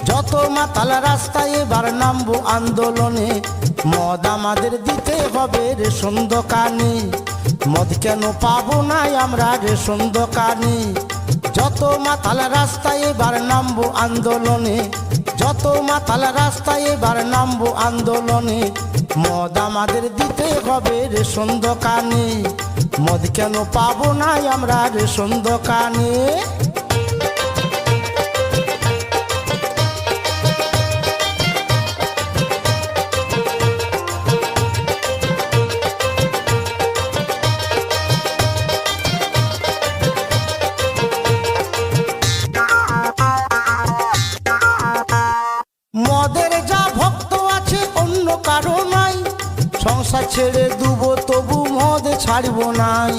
যত মাতাল রাস্তায় এবার নামবো আন্দোলনে, মদ আমাদের দিতে হবে রেশন দোকানে। মদ কেন পাবো না আমরা রেশন দোকানে? যত মাতাল রাস্তায় এবার নামবো আন্দোলনে, যত মাতাল রাস্তায় এবার নামবো আন্দোলনে, মদ আমাদের দিতে হবে রেশন দোকানে। মদ কেন পাবো না আমরা রেশন দোকানে? মদের যা ভক্ত আছে অন্য কারো নাই, সংসার ছেড়ে দুবো তবু মদ ছাড়ব নাই।